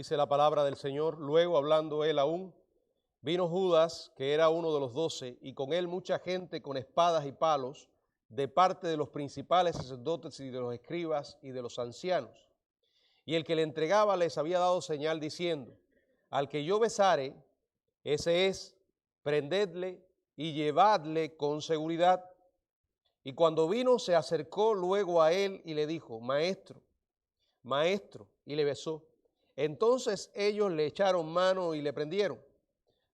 Dice la palabra del Señor: luego, hablando él aún, vino Judas, que era uno de los 12, y con él mucha gente con espadas y palos, de parte de los principales sacerdotes y de los escribas y de los ancianos. Y el que le entregaba les había dado señal diciendo: al que yo besare, ese es, prendedle y llevadle con seguridad. Y cuando vino, se acercó luego a él y le dijo: maestro, maestro, y le besó. Entonces ellos le echaron mano y le prendieron.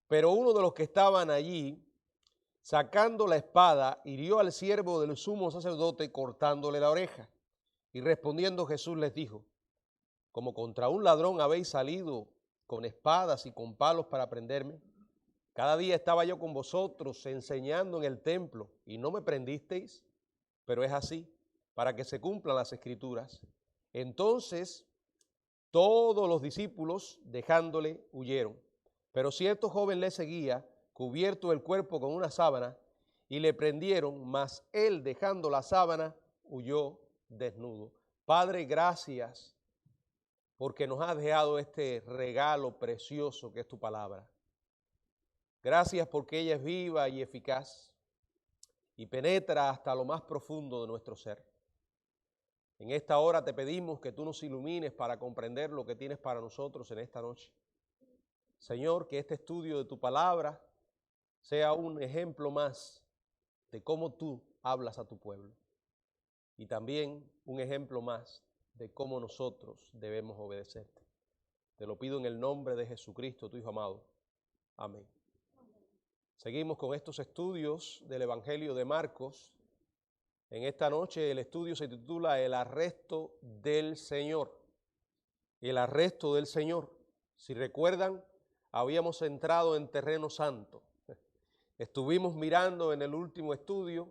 Pero uno de los que estaban allí, sacando la espada, hirió al siervo del sumo sacerdote, cortándole la oreja. Y respondiendo Jesús les dijo: como contra un ladrón habéis salido con espadas y con palos para prenderme. Cada día estaba yo con vosotros enseñando en el templo y no me prendisteis, pero es así, para que se cumplan las escrituras. Entonces todos los discípulos, dejándole, huyeron. Pero cierto joven le seguía, cubierto el cuerpo con una sábana, y le prendieron, mas él, dejando la sábana, huyó desnudo. Padre, gracias porque nos has dejado este regalo precioso que es tu palabra. Gracias porque ella es viva y eficaz y penetra hasta lo más profundo de nuestro ser. En esta hora te pedimos que tú nos ilumines para comprender lo que tienes para nosotros en esta noche. Señor, que este estudio de tu palabra sea un ejemplo más de cómo tú hablas a tu pueblo y también un ejemplo más de cómo nosotros debemos obedecerte. Te lo pido en el nombre de Jesucristo, tu Hijo amado. Amén. Seguimos con estos estudios del Evangelio de Marcos. En esta noche el estudio se titula El arresto del Señor. El arresto del Señor. Si recuerdan, habíamos entrado en terreno santo. Estuvimos mirando en el último estudio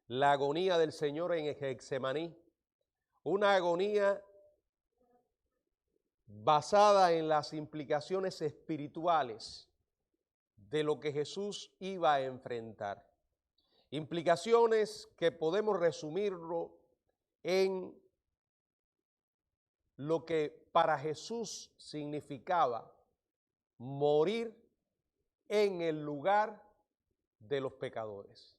la agonía del Señor en Getsemaní. Una agonía basada en las implicaciones espirituales de lo que Jesús iba a enfrentar. Implicaciones que podemos resumirlo en lo que para Jesús significaba morir en el lugar de los pecadores.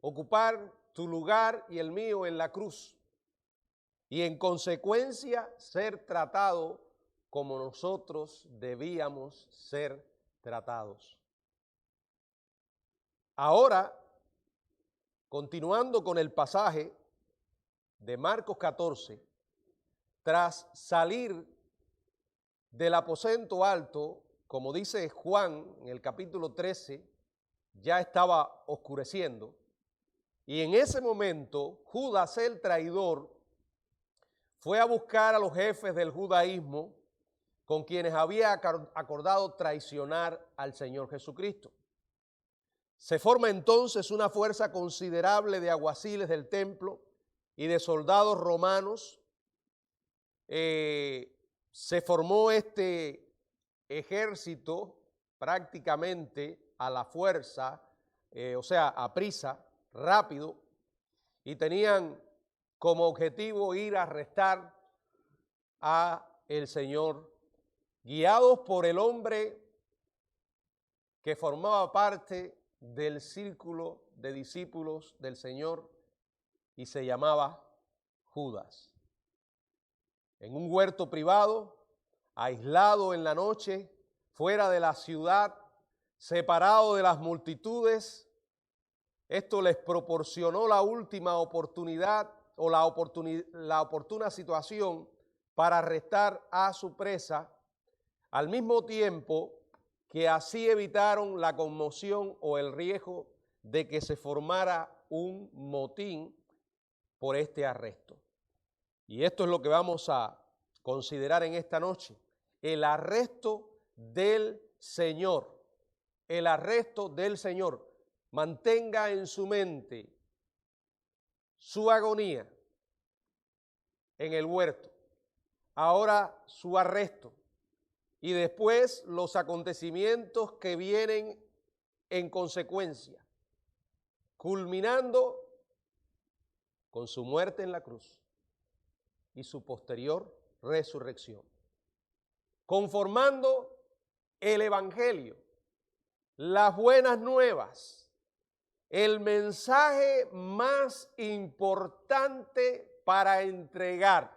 Ocupar tu lugar y el mío en la cruz. Y en consecuencia ser tratado como nosotros debíamos ser tratados. Ahora, continuando con el pasaje de Marcos 14, tras salir del aposento alto, como dice Juan en el capítulo 13, ya estaba oscureciendo, y en ese momento Judas el traidor fue a buscar a los jefes del judaísmo con quienes había acordado traicionar al Señor Jesucristo. Se forma entonces una fuerza considerable de alguaciles del templo y de soldados romanos. Se formó este ejército prácticamente a la fuerza, o sea, a prisa, rápido, y tenían como objetivo ir a arrestar a el Señor, guiados por el hombre que formaba parte del círculo de discípulos del Señor y se llamaba Judas. En un huerto privado, aislado en la noche, fuera de la ciudad, separado de las multitudes, esto les proporcionó la última oportunidad o la oportuna situación para arrestar a su presa, al mismo tiempo que así evitaron la conmoción o el riesgo de que se formara un motín por este arresto. Y esto es lo que vamos a considerar en esta noche, el arresto del Señor, el arresto del Señor. Mantenga en su mente su agonía en el huerto, ahora su arresto y después los acontecimientos que vienen en consecuencia, culminando con su muerte en la cruz y su posterior resurrección. conformando el Evangelio, las buenas nuevas, el mensaje más importante para entregar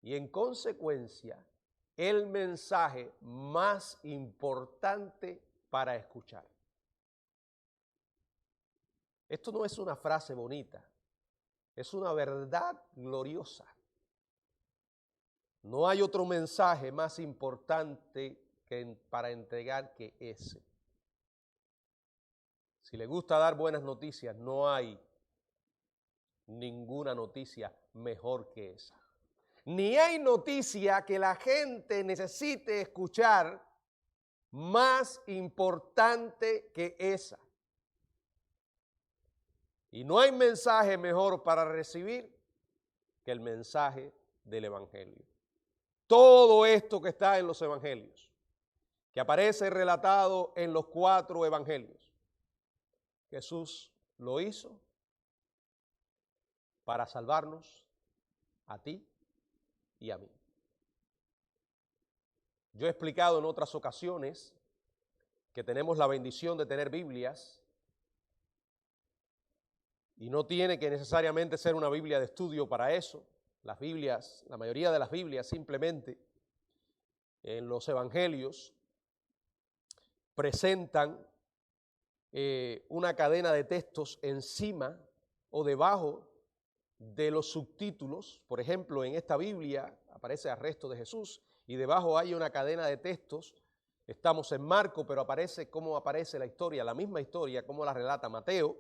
y en consecuencia el mensaje más importante para escuchar. Esto no es una frase bonita, es una verdad gloriosa. No hay otro mensaje más importante para entregar que ese. Si le gusta dar buenas noticias, no hay ninguna noticia mejor que esa. Ni hay noticia que la gente necesite escuchar más importante que esa. Y no hay mensaje mejor para recibir que el mensaje del Evangelio. Todo esto que está en los Evangelios, que aparece relatado en los 4 Evangelios, Jesús lo hizo para salvarnos a ti y a mí. Yo he explicado en otras ocasiones que tenemos la bendición de tener Biblias y no tiene que necesariamente ser una Biblia de estudio para eso. Las Biblias, la mayoría de las Biblias simplemente en los Evangelios presentan una cadena de textos encima o debajo de los subtítulos. Por ejemplo, en esta Biblia aparece arresto de Jesús y debajo hay una cadena de textos. Estamos en Marcos, pero aparece cómo aparece la historia, la misma historia, cómo la relata Mateo,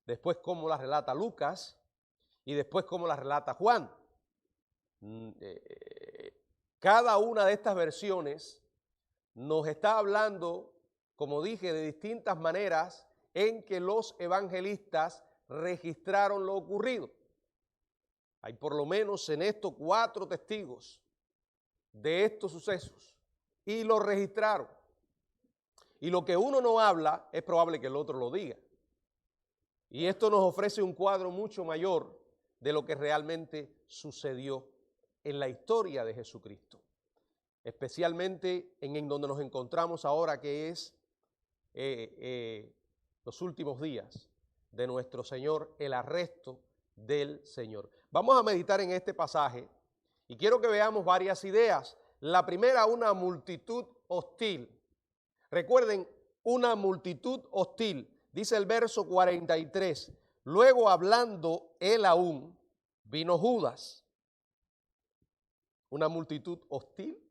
después cómo la relata Lucas y después cómo la relata Juan. Cada una de estas versiones nos está hablando, como dije, de distintas maneras en que los evangelistas registraron lo ocurrido. Hay por lo menos en esto 4 testigos de estos sucesos y lo registraron. Y lo que uno no habla es probable que el otro lo diga. Y esto nos ofrece un cuadro mucho mayor de lo que realmente sucedió en la historia de Jesucristo, especialmente en donde nos encontramos ahora, que es los últimos días de nuestro Señor, el arresto del Señor. Vamos a meditar en este pasaje y quiero que veamos varias ideas. La primera, una multitud hostil. Recuerden, una multitud hostil. Dice el verso 43, luego hablando él aún, vino Judas. Una multitud hostil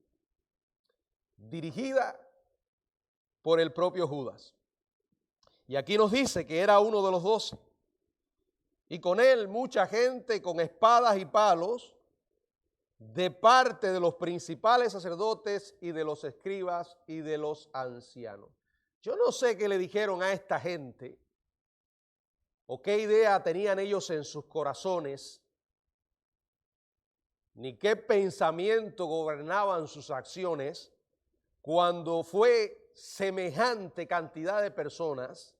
dirigida por el propio Judas. Y aquí nos dice que era uno de los 12. Y con él mucha gente con espadas y palos de parte de los principales sacerdotes y de los escribas y de los ancianos. Yo no sé qué le dijeron a esta gente o qué idea tenían ellos en sus corazones, ni qué pensamiento gobernaban sus acciones cuando fue semejante cantidad de personas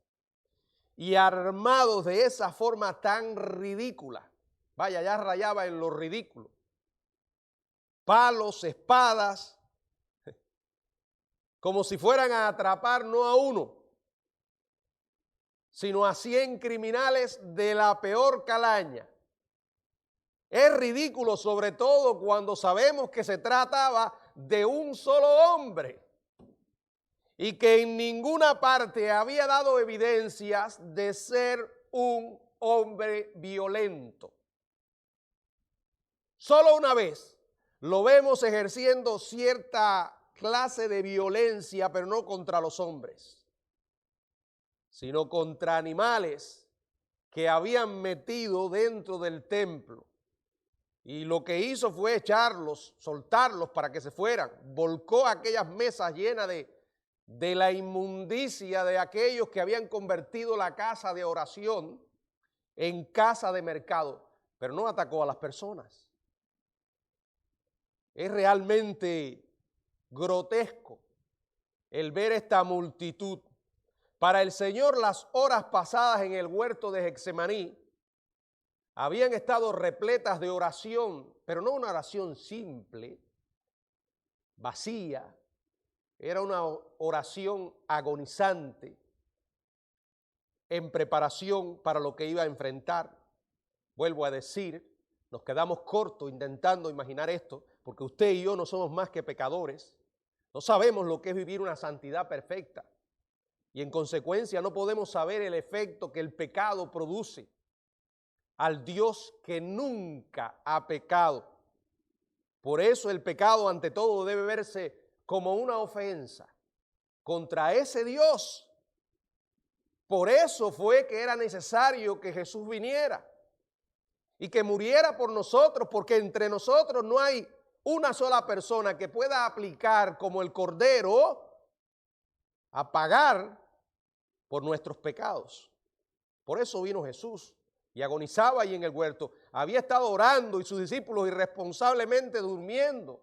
y armados de esa forma tan ridícula. Vaya, ya rayaba en lo ridículo. Palos, espadas, como si fueran a atrapar no a uno, sino a 100 criminales de la peor calaña. Es ridículo, sobre todo cuando sabemos que se trataba de un solo hombre y que en ninguna parte había dado evidencias de ser un hombre violento. Solo una vez lo vemos ejerciendo cierta clase de violencia, pero no contra los hombres, sino contra animales que habían metido dentro del templo. Y lo que hizo fue echarlos, soltarlos para que se fueran. Volcó aquellas mesas llenas de la inmundicia de aquellos que habían convertido la casa de oración en casa de mercado, pero no atacó a las personas. Es realmente grotesco el ver esta multitud. Para el Señor, las horas pasadas en el huerto de Getsemaní habían estado repletas de oración, pero no una oración simple, vacía, era una oración agonizante en preparación para lo que iba a enfrentar. Vuelvo a decir, nos quedamos cortos intentando imaginar esto, porque usted y yo no somos más que pecadores, no sabemos lo que es vivir una santidad perfecta y en consecuencia no podemos saber el efecto que el pecado produce al Dios que nunca ha pecado. Por eso el pecado ante todo debe verse como una ofensa contra ese Dios. Por eso fue que era necesario que Jesús viniera y que muriera por nosotros, porque entre nosotros no hay una sola persona que pueda aplicar como el Cordero a pagar por nuestros pecados. Por eso vino Jesús y agonizaba ahí en el huerto. Había estado orando y sus discípulos irresponsablemente durmiendo.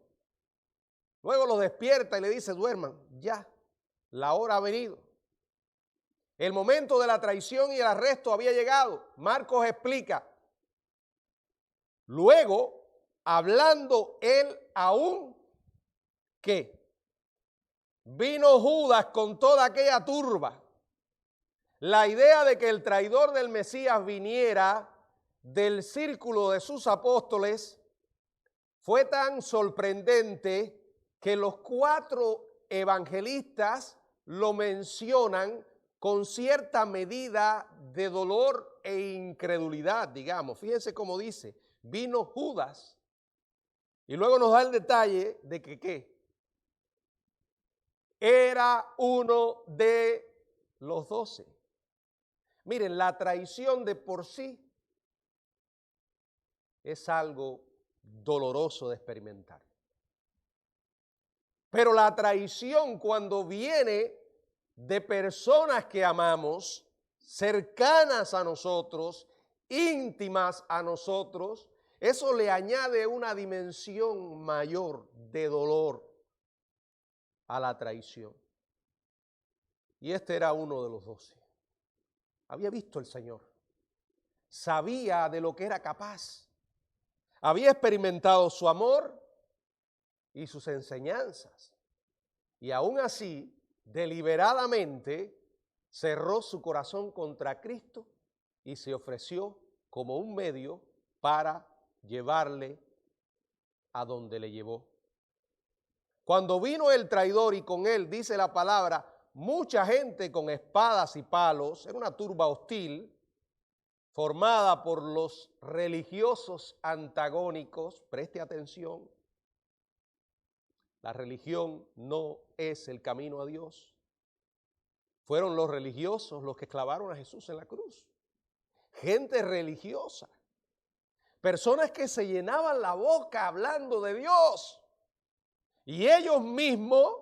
Luego los despierta y le dice, duerman, ya, la hora ha venido. El momento de la traición y el arresto había llegado. Marcos explica. Luego, hablando él aún, ¿qué? Vino Judas con toda aquella turba. La idea de que el traidor del Mesías viniera del círculo de sus apóstoles fue tan sorprendente que los 4 evangelistas lo mencionan con cierta medida de dolor e incredulidad, digamos. Fíjense cómo dice, vino Judas. Y luego nos da el detalle de que ¿qué? Era uno de los 12. Miren, la traición de por sí es algo doloroso de experimentar. Pero la traición cuando viene de personas que amamos, cercanas a nosotros, íntimas a nosotros, eso le añade una dimensión mayor de dolor a la traición. Y este era uno de los 12. Había visto al Señor, sabía de lo que era capaz, había experimentado su amor y sus enseñanzas, y aún así, deliberadamente, cerró su corazón contra Cristo y se ofreció como un medio para llevarle a donde le llevó. Cuando vino el traidor y con él, dice la palabra, mucha gente con espadas y palos, era una turba hostil, formada por los religiosos antagónicos. Preste atención, la religión no es el camino a Dios. Fueron los religiosos los que clavaron a Jesús en la cruz. Gente religiosa, personas que se llenaban la boca hablando de Dios y ellos mismos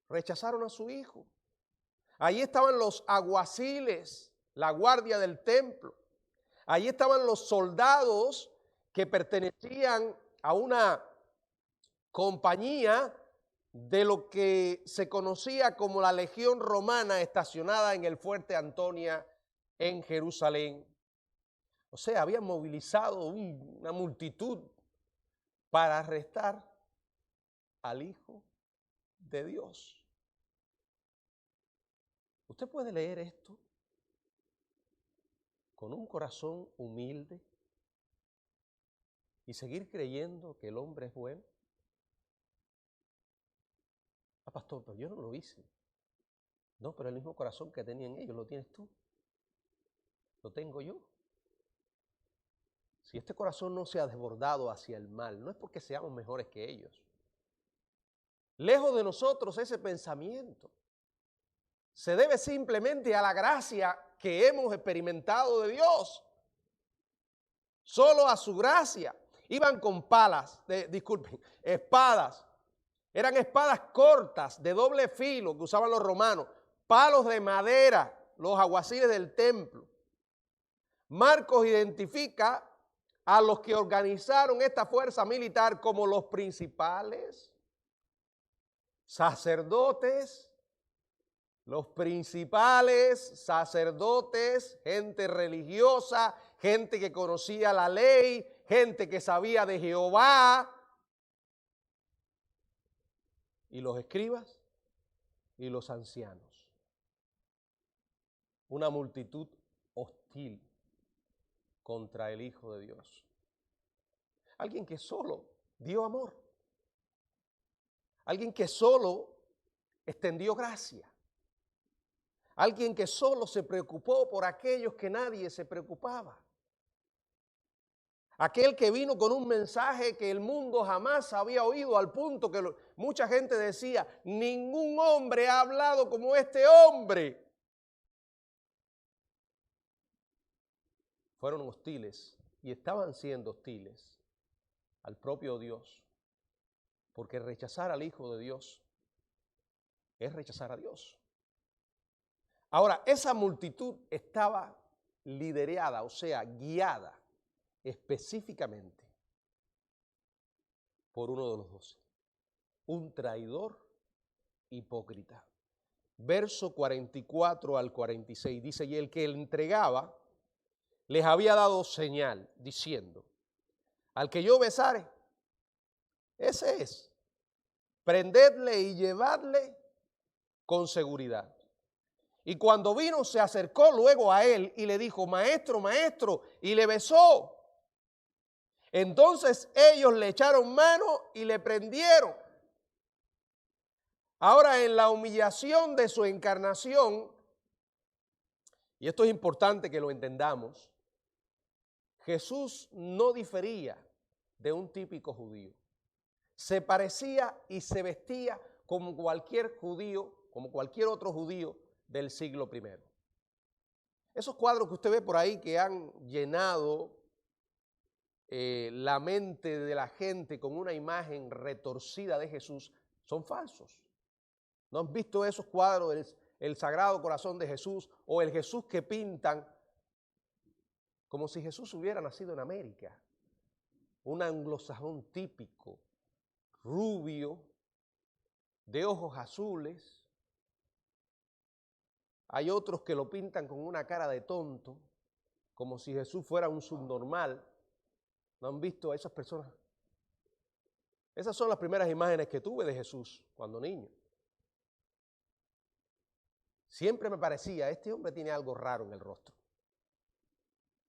rechazaron a su hijo. Ahí estaban los alguaciles, la guardia del templo. Ahí estaban los soldados que pertenecían a una compañía de lo que se conocía como la Legión Romana estacionada en el Fuerte Antonia en Jerusalén. O sea, habían movilizado una multitud para arrestar al Hijo de Dios. Usted puede leer esto con un corazón humilde y seguir creyendo que el hombre es bueno. Ah, pastor, pero yo no lo hice. No, pero el mismo corazón que tenían ellos lo tienes tú. Lo tengo yo. Si este corazón no se ha desbordado hacia el mal, no es porque seamos mejores que ellos. Lejos de nosotros ese pensamiento. Se debe simplemente a la gracia que hemos experimentado de Dios. Solo a su gracia. Iban con espadas. Eran espadas cortas, de doble filo, que usaban los romanos. Palos de madera, los alguaciles del templo. Marcos identifica a los que organizaron esta fuerza militar como los principales sacerdotes, gente religiosa, gente que conocía la ley, gente que sabía de Jehová. y los escribas y los ancianos. Una multitud hostil contra el Hijo de Dios. Alguien que solo dio amor. Alguien que solo extendió gracia. Alguien que solo se preocupó por aquellos que nadie se preocupaba. Aquel que vino con un mensaje que el mundo jamás había oído, al punto que mucha gente decía, ningún hombre ha hablado como este hombre. Fueron hostiles y estaban siendo hostiles al propio Dios, porque rechazar al Hijo de Dios es rechazar a Dios. Ahora, esa multitud estaba liderada, o sea, guiada específicamente por uno de los 12, un traidor hipócrita. Verso 44 al 46 dice, y el que le entregaba les había dado señal, diciendo, al que yo besare, ese es, prendedle y llevadle con seguridad. Y cuando vino se acercó luego a él y le dijo, maestro, maestro, y le besó. Entonces ellos le echaron mano y le prendieron. Ahora, en la humillación de su encarnación, y esto es importante que lo entendamos, Jesús no difería de un típico judío. Se parecía y se vestía como cualquier judío, como cualquier otro judío del siglo I. Esos cuadros que usted ve por ahí que han llenado la mente de la gente con una imagen retorcida de Jesús son falsos. ¿No han visto esos cuadros del Sagrado Corazón de Jesús o el Jesús que pintan como si Jesús hubiera nacido en América? Un anglosajón típico, rubio, de ojos azules. Hay otros que lo pintan con una cara de tonto, como si Jesús fuera un subnormal. ¿No han visto a esas personas? Esas son las primeras imágenes que tuve de Jesús cuando niño. Siempre me parecía, este hombre tiene algo raro en el rostro.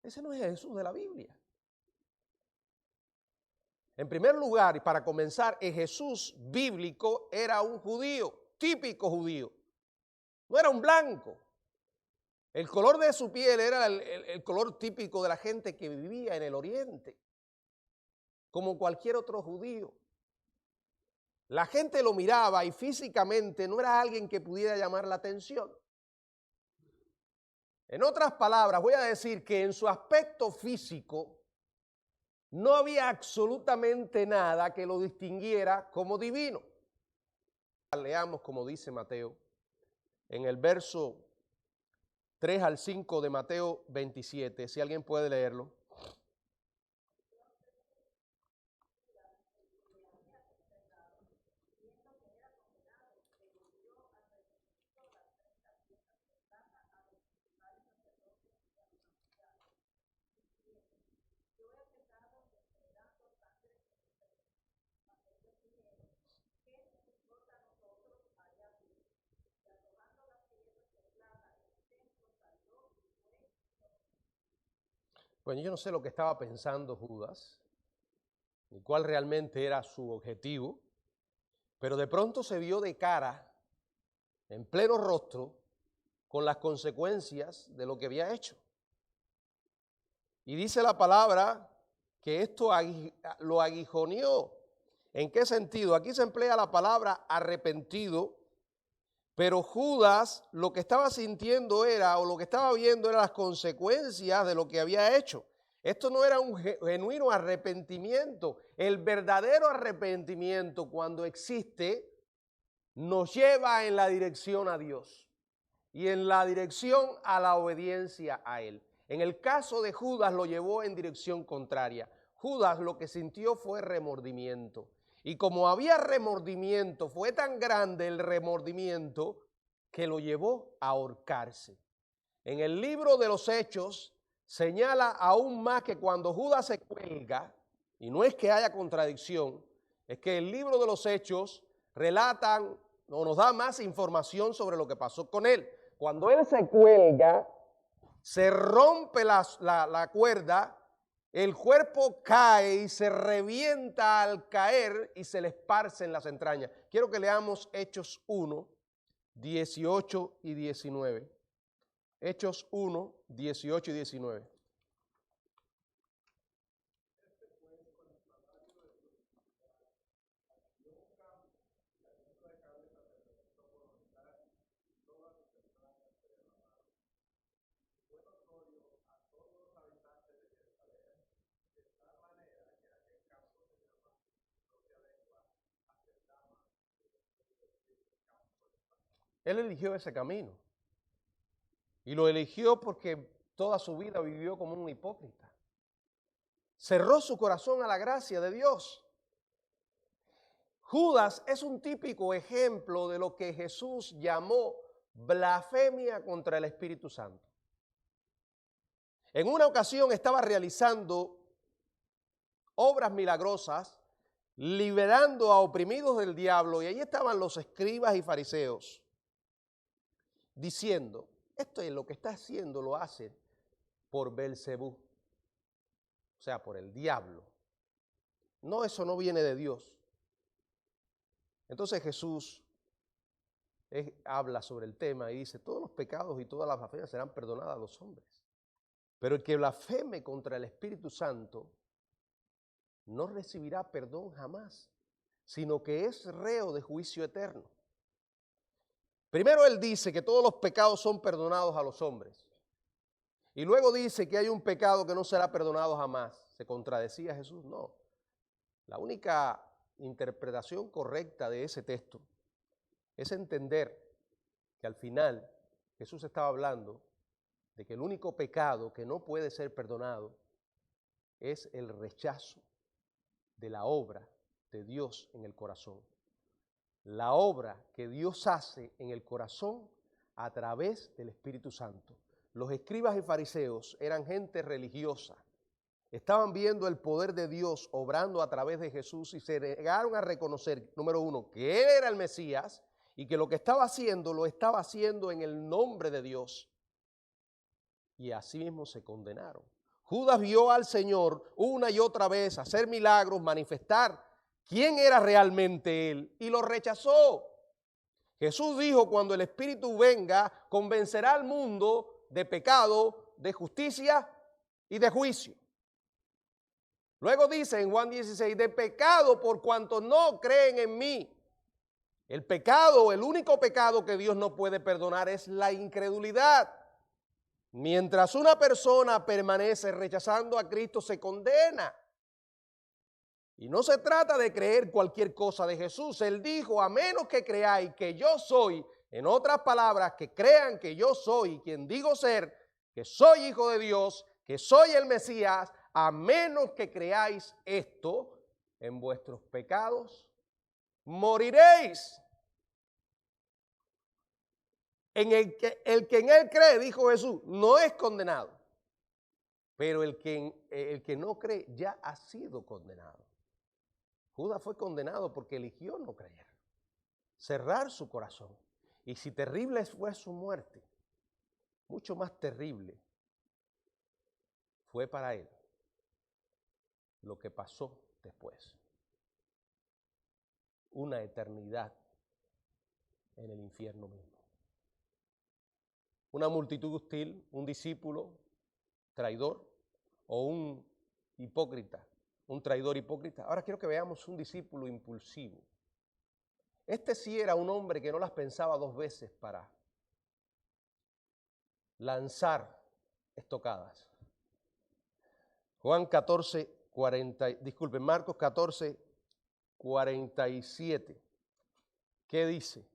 Ese no es el Jesús de la Biblia. En primer lugar, y para comenzar, el Jesús bíblico era un judío, típico judío. No era un blanco. El color de su piel era el color típico de la gente que vivía en el oriente, como cualquier otro judío. La gente lo miraba y físicamente no era alguien que pudiera llamar la atención. En otras palabras, voy a decir que en su aspecto físico no había absolutamente nada que lo distinguiera como divino. Leamos como dice Mateo, en el verso 3 al 5 de Mateo 27, si alguien puede leerlo. Bueno, yo no sé lo que estaba pensando Judas, ni cuál realmente era su objetivo, pero de pronto se vio de cara, en pleno rostro, con las consecuencias de lo que había hecho. Y dice la palabra que esto lo aguijoneó. ¿En qué sentido? Aquí se emplea la palabra arrepentido, pero Judas lo que estaba sintiendo era, o lo que estaba viendo era las consecuencias de lo que había hecho. Esto no era un genuino arrepentimiento. El verdadero arrepentimiento, cuando existe, nos lleva en la dirección a Dios y en la dirección a la obediencia a Él. En el caso de Judas lo llevó en dirección contraria. Judas lo que sintió fue remordimiento. Y como había remordimiento, fue tan grande el remordimiento que lo llevó a ahorcarse. En el libro de los Hechos señala aún más que cuando Judas se cuelga, y no es que haya contradicción, es que el libro de los Hechos relatan o nos dan más información sobre lo que pasó con él. Cuando él se cuelga, se rompe la cuerda, el cuerpo cae y se revienta al caer y se le esparce en las entrañas. Quiero que leamos Hechos 1, 18 y 19. Hechos 1, 18 y 19. Él eligió ese camino. Y lo eligió porque toda su vida vivió como un hipócrita. Cerró su corazón a la gracia de Dios. Judas es un típico ejemplo de lo que Jesús llamó blasfemia contra el Espíritu Santo. En una ocasión estaba realizando obras milagrosas, liberando a oprimidos del diablo, y ahí estaban los escribas y fariseos, diciendo, esto es lo que está haciendo, lo hace por Belcebú, o sea, por el diablo. No, eso no viene de Dios. Entonces Jesús habla sobre el tema y dice, todos los pecados y todas las blasfemias serán perdonadas a los hombres. Pero el que blasfeme contra el Espíritu Santo no recibirá perdón jamás, sino que es reo de juicio eterno. Primero él dice que todos los pecados son perdonados a los hombres. Y luego dice que hay un pecado que no será perdonado jamás. ¿Se contradecía Jesús? No. La única interpretación correcta de ese texto es entender que al final Jesús estaba hablando de que el único pecado que no puede ser perdonado es el rechazo de la obra de Dios en el corazón. La obra que Dios hace en el corazón a través del Espíritu Santo. Los escribas y fariseos eran gente religiosa. Estaban viendo el poder de Dios obrando a través de Jesús y se negaron a reconocer, número uno, que Él era el Mesías y que lo que estaba haciendo lo estaba haciendo en el nombre de Dios. Y así mismo se condenaron. Judas vio al Señor una y otra vez hacer milagros, manifestar quién era realmente Él y lo rechazó. Jesús dijo, cuando el Espíritu venga, convencerá al mundo de pecado, de justicia y de juicio. Luego dice en Juan 16, de pecado por cuanto no creen en mí. El pecado, el único pecado que Dios no puede perdonar es la incredulidad. Mientras una persona permanece rechazando a Cristo, se condena. Y no se trata de creer cualquier cosa de Jesús. Él dijo, a menos que creáis que yo soy, en otras palabras, que crean que yo soy quien digo ser, que soy hijo de Dios, que soy el Mesías, a menos que creáis esto, en vuestros pecados moriréis. El que en él cree, dijo Jesús, no es condenado. Pero el que no cree ya ha sido condenado. Judas fue condenado porque eligió no creer, cerrar su corazón. Y si terrible fue su muerte, mucho más terrible fue para él lo que pasó después. Una eternidad en el infierno mismo. Una multitud hostil, un discípulo traidor o un hipócrita, un traidor hipócrita. Ahora quiero que veamos un discípulo impulsivo. Este sí era un hombre que no las pensaba dos veces para lanzar estocadas. Marcos 14, 47. ¿Qué dice?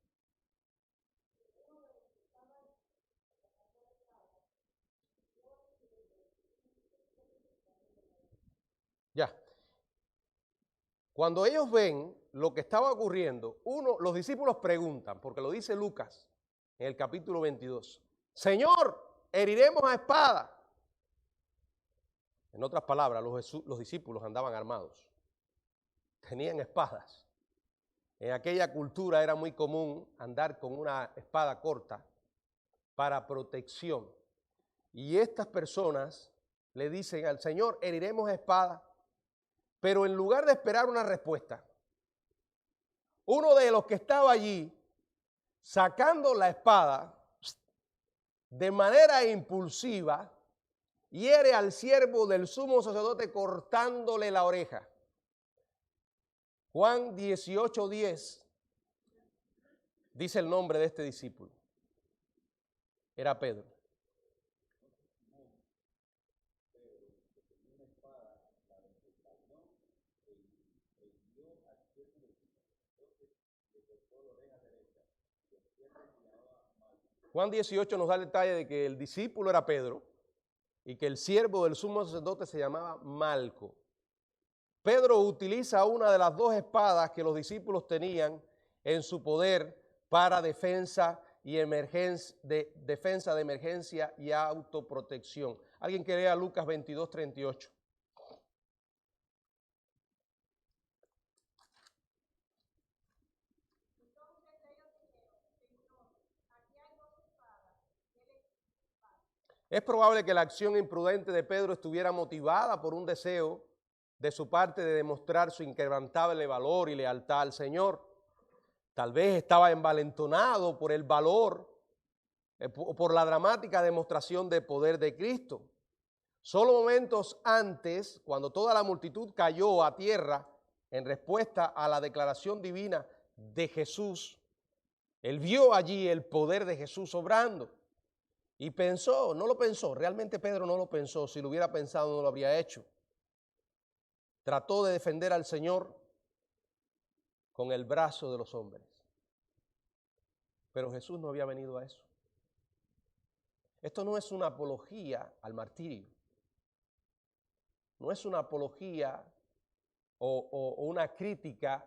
Ya. Cuando ellos ven lo que estaba ocurriendo, los discípulos preguntan, porque lo dice Lucas en el capítulo 22, Señor, heriremos a espada. En otras palabras, los discípulos andaban armados, tenían espadas. En aquella cultura era muy común andar con una espada corta para protección. Y estas personas le dicen al Señor, heriremos espada, pero en lugar de esperar una respuesta, uno de los que estaba allí, sacando la espada, de manera impulsiva, hiere al siervo del sumo sacerdote cortándole la oreja. Juan 18:10 dice el nombre de este discípulo. Era Pedro. Juan 18 nos da el detalle de que el discípulo era Pedro y que el siervo del sumo sacerdote se llamaba Malco. Pedro utiliza una de las dos espadas que los discípulos tenían en su poder para defensa de emergencia y autoprotección. ¿Alguien que lea Lucas 22:38? Es probable que la acción imprudente de Pedro estuviera motivada por un deseo de su parte de demostrar su inquebrantable valor y lealtad al Señor. Tal vez estaba envalentonado por el valor, por la dramática demostración de poder de Cristo. Solo momentos antes, cuando toda la multitud cayó a tierra en respuesta a la declaración divina de Jesús, él vio allí el poder de Jesús obrando. Y pensó, no lo pensó, realmente Pedro no lo pensó, si lo hubiera pensado no lo habría hecho. Trató de defender al Señor con el brazo de los hombres. Pero Jesús no había venido a eso. Esto no es una apología al martirio. No es una apología o una crítica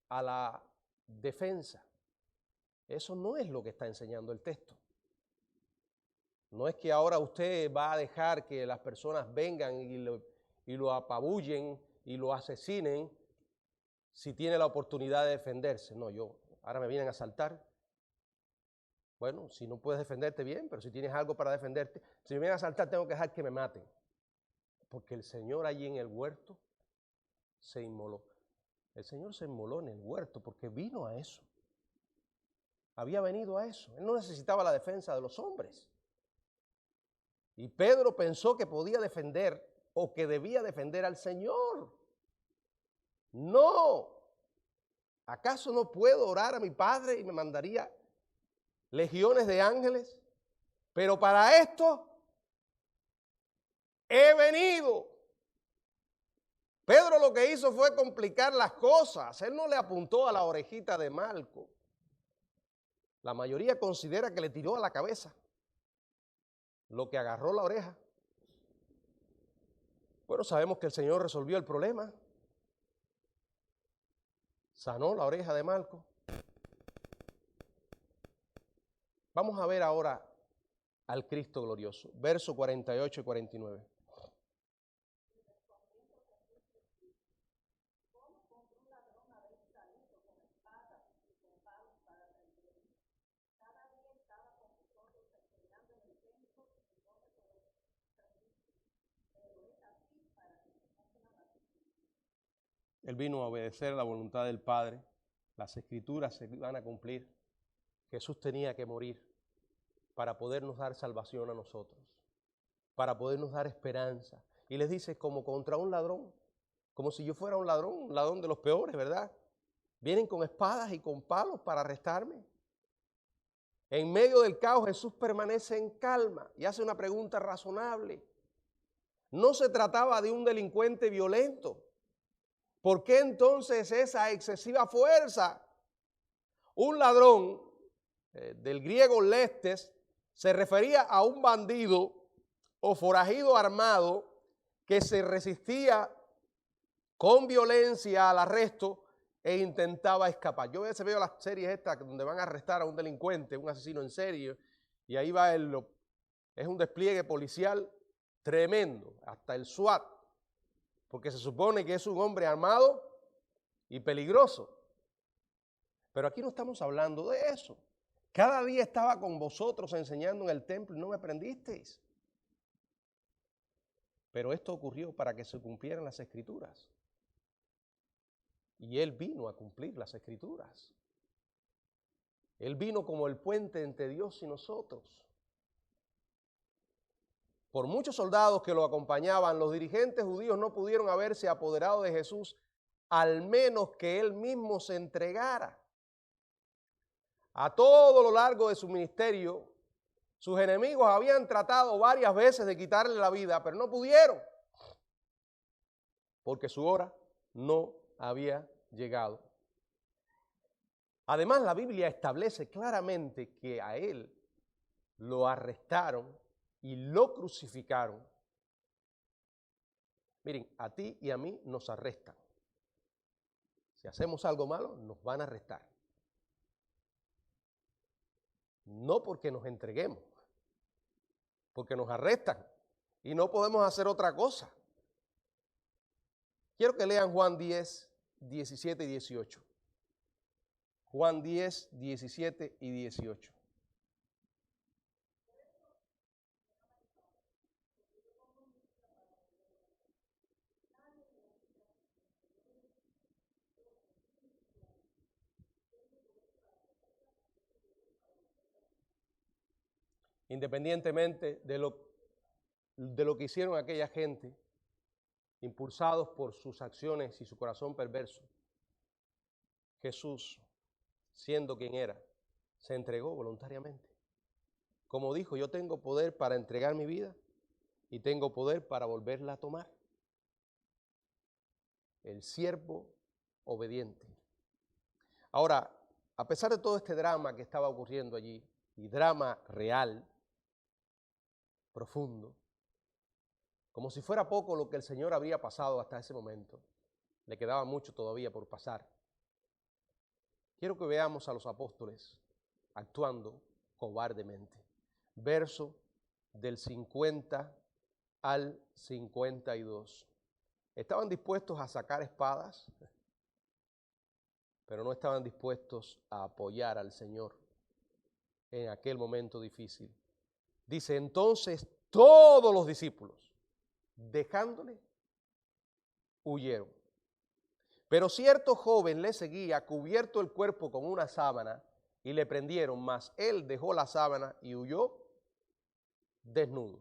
a la defensa. Eso no es lo que está enseñando el texto. No es que ahora usted va a dejar que las personas vengan y lo apabullen y lo asesinen si tiene la oportunidad de defenderse. No, ahora me vienen a asaltar. Bueno, si no puedes defenderte bien, pero si tienes algo para defenderte, si me vienen a asaltar tengo que dejar que me maten. Porque el Señor allí en el huerto se inmoló. El Señor se inmoló en el huerto porque vino a eso. Había venido a eso. Él no necesitaba la defensa de los hombres. Y Pedro pensó que podía defender o que debía defender al Señor. No. ¿Acaso no puedo orar a mi Padre y me mandaría legiones de ángeles? Pero para esto he venido. Pedro lo que hizo fue complicar las cosas. Él no le apuntó a la orejita de Malco. La mayoría considera que le tiró a la cabeza lo que agarró la oreja. Bueno, sabemos que el Señor resolvió el problema. Sanó la oreja de Malco. Vamos a ver ahora al Cristo glorioso. Versos 48 y 49. Él vino a obedecer la voluntad del Padre. Las Escrituras se van a cumplir. Jesús tenía que morir para podernos dar salvación a nosotros, para podernos dar esperanza. Y les dice, como contra un ladrón, como si yo fuera un ladrón de los peores, ¿verdad? Vienen con espadas y con palos para arrestarme. En medio del caos Jesús permanece en calma y hace una pregunta razonable. No se trataba de un delincuente violento. ¿Por qué entonces esa excesiva fuerza? Un ladrón, del griego lestes, se refería a un bandido o forajido armado que se resistía con violencia al arresto e intentaba escapar. Yo a veces veo las series estas donde van a arrestar a un delincuente, un asesino en serie, y ahí va es un despliegue policial tremendo, hasta el SWAT, porque se supone que es un hombre armado y peligroso. Pero aquí no estamos hablando de eso. Cada día estaba con vosotros enseñando en el templo y no me aprendisteis. Pero esto ocurrió para que se cumplieran las Escrituras. Y Él vino a cumplir las Escrituras. Él vino como el puente entre Dios y nosotros. Por muchos soldados que lo acompañaban, los dirigentes judíos no pudieron haberse apoderado de Jesús, al menos que Él mismo se entregara. A todo lo largo de su ministerio, sus enemigos habían tratado varias veces de quitarle la vida, pero no pudieron, porque su hora no había llegado. Además, la Biblia establece claramente que a él lo arrestaron y lo crucificaron. Miren, a ti y a mí nos arrestan. Si hacemos algo malo, nos van a arrestar. No porque nos entreguemos, porque nos arrestan y no podemos hacer otra cosa. Quiero que lean Juan 10, 17 y 18. Juan 10, 17 y 18. Independientemente de lo que hicieron aquella gente, impulsados por sus acciones y su corazón perverso, Jesús, siendo quien era, se entregó voluntariamente. Como dijo, yo tengo poder para entregar mi vida y tengo poder para volverla a tomar. El siervo obediente. Ahora, a pesar de todo este drama que estaba ocurriendo allí, y drama real, profundo, como si fuera poco lo que el Señor había pasado hasta ese momento, le quedaba mucho todavía por pasar. Quiero que veamos a los apóstoles actuando cobardemente. Verso del 50 al 52. Estaban dispuestos a sacar espadas, pero no estaban dispuestos a apoyar al Señor en aquel momento difícil. Dice, entonces todos los discípulos, dejándole, huyeron. Pero cierto joven le seguía, cubierto el cuerpo con una sábana, y le prendieron, mas él dejó la sábana y huyó desnudo.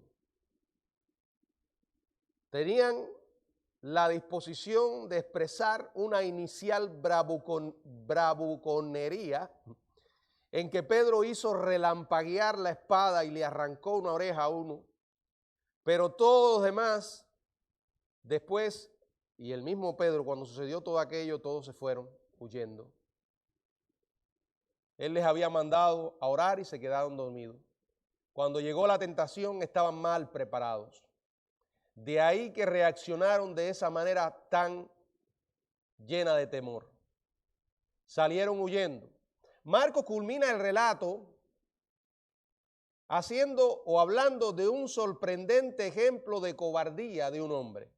Tenían la disposición de expresar una inicial bravuconería en que Pedro hizo relampaguear la espada y le arrancó una oreja a uno, pero todos los demás, después, y el mismo Pedro, cuando sucedió todo aquello, todos se fueron huyendo. Él les había mandado a orar y se quedaron dormidos. Cuando llegó la tentación, estaban mal preparados. De ahí que reaccionaron de esa manera tan llena de temor. Salieron huyendo. Marcos culmina el relato haciendo o hablando de un sorprendente ejemplo de cobardía de un hombre.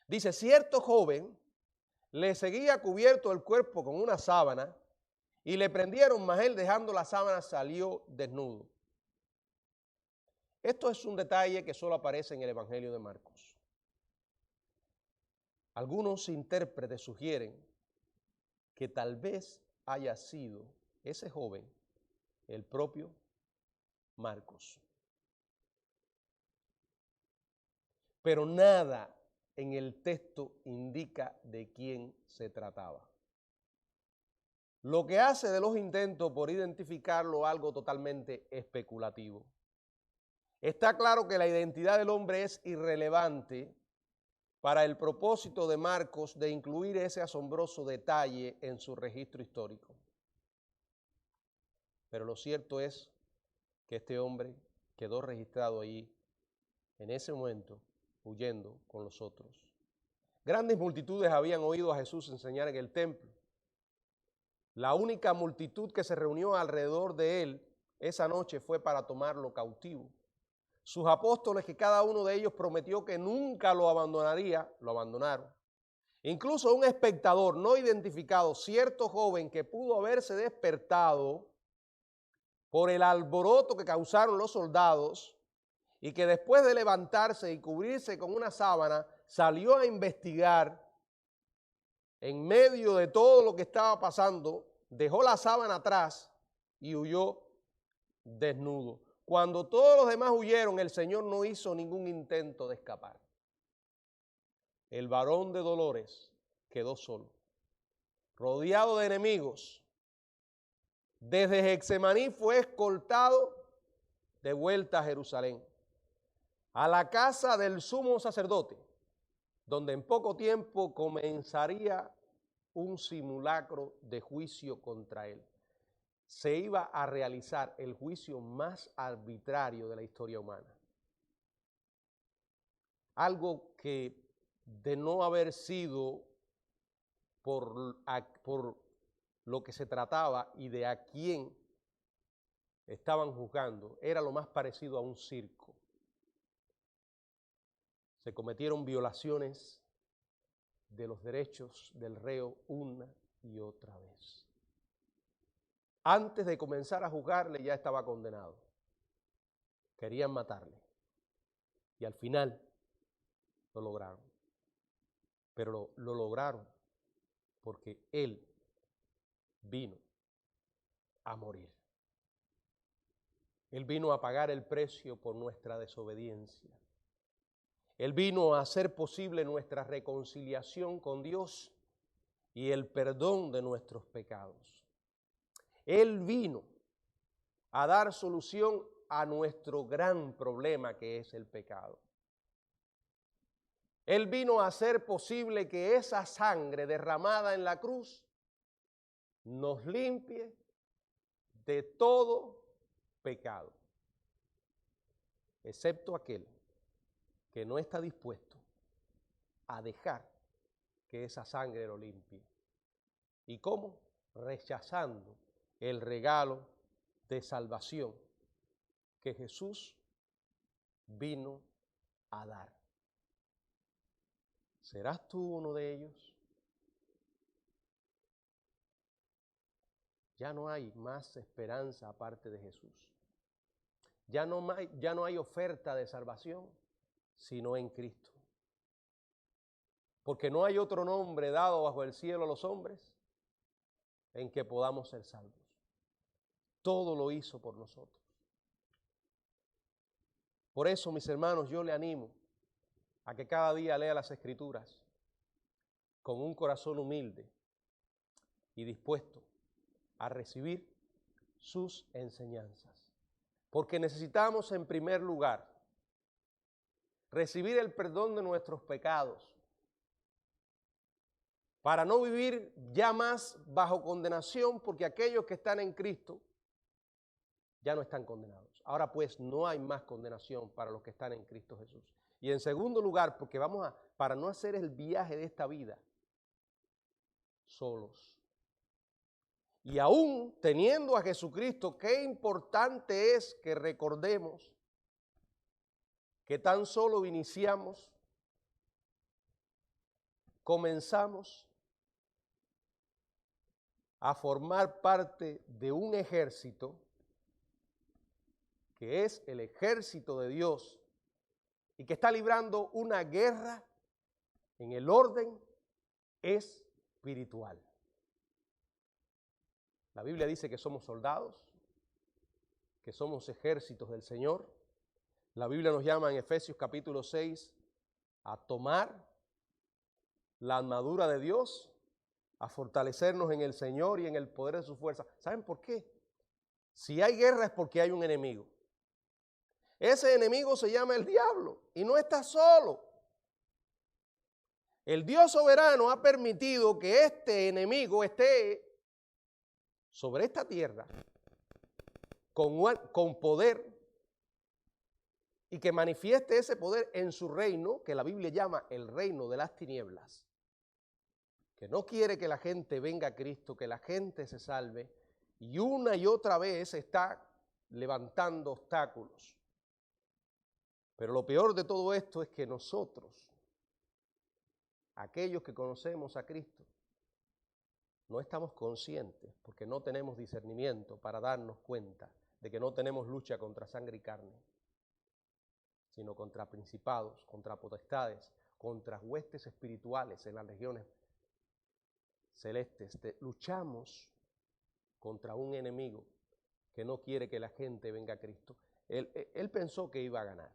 Dice, cierto joven le seguía cubierto el cuerpo con una sábana y le prendieron, mas él dejando la sábana salió desnudo. Esto es un detalle que solo aparece en el Evangelio de Marcos. Algunos intérpretes sugieren que tal vez haya sido ese joven el propio Marcos. Pero nada en el texto indica de quién se trataba. Lo que hace de los intentos por identificarlo algo totalmente especulativo. Está claro que la identidad del hombre es irrelevante para el propósito de Marcos de incluir ese asombroso detalle en su registro histórico. Pero lo cierto es que este hombre quedó registrado allí en ese momento, huyendo con los otros. Grandes multitudes habían oído a Jesús enseñar en el templo. La única multitud que se reunió alrededor de él esa noche fue para tomarlo cautivo. Sus apóstoles, que cada uno de ellos prometió que nunca lo abandonaría, lo abandonaron. Incluso un espectador no identificado, cierto joven que pudo haberse despertado por el alboroto que causaron los soldados y que después de levantarse y cubrirse con una sábana, salió a investigar en medio de todo lo que estaba pasando, dejó la sábana atrás y huyó desnudo. Cuando todos los demás huyeron, el Señor no hizo ningún intento de escapar. El varón de dolores quedó solo, rodeado de enemigos. Desde Getsemaní fue escoltado de vuelta a Jerusalén, a la casa del sumo sacerdote, donde en poco tiempo comenzaría un simulacro de juicio contra él. Se iba a realizar el juicio más arbitrario de la historia humana. Algo que de no haber sido por lo que se trataba y de a quién estaban juzgando, era lo más parecido a un circo. Se cometieron violaciones de los derechos del reo una y otra vez. Antes de comenzar a juzgarle ya estaba condenado. Querían matarle. Y al final lo lograron. Pero lo lograron porque Él vino a morir. Él vino a pagar el precio por nuestra desobediencia. Él vino a hacer posible nuestra reconciliación con Dios y el perdón de nuestros pecados. Él vino a dar solución a nuestro gran problema que es el pecado. Él vino a hacer posible que esa sangre derramada en la cruz nos limpie de todo pecado, excepto aquel que no está dispuesto a dejar que esa sangre lo limpie. ¿Y cómo? Rechazando el regalo de salvación que Jesús vino a dar. ¿Serás tú uno de ellos? Ya no hay más esperanza aparte de Jesús. Ya no hay oferta de salvación sino en Cristo. Porque no hay otro nombre dado bajo el cielo a los hombres en que podamos ser salvos. Todo lo hizo por nosotros. Por eso, mis hermanos, yo le animo a que cada día lea las Escrituras con un corazón humilde y dispuesto a recibir sus enseñanzas. Porque necesitamos, en primer lugar, recibir el perdón de nuestros pecados para no vivir ya más bajo condenación, porque aquellos que están en Cristo ya no están condenados. Ahora pues no hay más condenación para los que están en Cristo Jesús. Y en segundo lugar, porque para no hacer el viaje de esta vida solos. Y aún teniendo a Jesucristo, qué importante es que recordemos que tan solo comenzamos a formar parte de un ejército que es el ejército de Dios y que está librando una guerra en el orden espiritual. La Biblia dice que somos soldados, que somos ejércitos del Señor. La Biblia nos llama en Efesios capítulo 6 a tomar la armadura de Dios, a fortalecernos en el Señor y en el poder de su fuerza. ¿Saben por qué? Si hay guerra es porque hay un enemigo. Ese enemigo se llama el diablo y no está solo. El Dios soberano ha permitido que este enemigo esté sobre esta tierra con poder y que manifieste ese poder en su reino, que la Biblia llama el reino de las tinieblas, que no quiere que la gente venga a Cristo, que la gente se salve, y una y otra vez está levantando obstáculos. Pero lo peor de todo esto es que nosotros aquellos que conocemos a Cristo, no estamos conscientes porque no tenemos discernimiento para darnos cuenta de que no tenemos lucha contra sangre y carne, sino contra principados, contra potestades, contra huestes espirituales en las regiones celestes. Luchamos contra un enemigo que no quiere que la gente venga a Cristo. Él pensó que iba a ganar,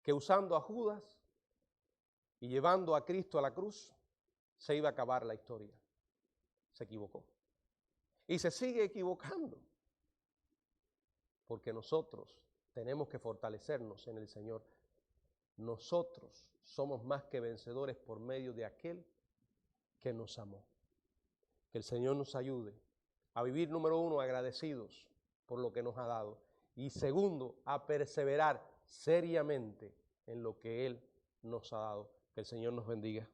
que usando a Judas y llevando a Cristo a la cruz, se iba a acabar la historia. Se equivocó. Y se sigue equivocando, porque nosotros tenemos que fortalecernos en el Señor. Nosotros somos más que vencedores por medio de aquel que nos amó. Que el Señor nos ayude a vivir, número uno, agradecidos por lo que nos ha dado. Y segundo, a perseverar seriamente en lo que Él nos ha dado. Que el Señor nos bendiga.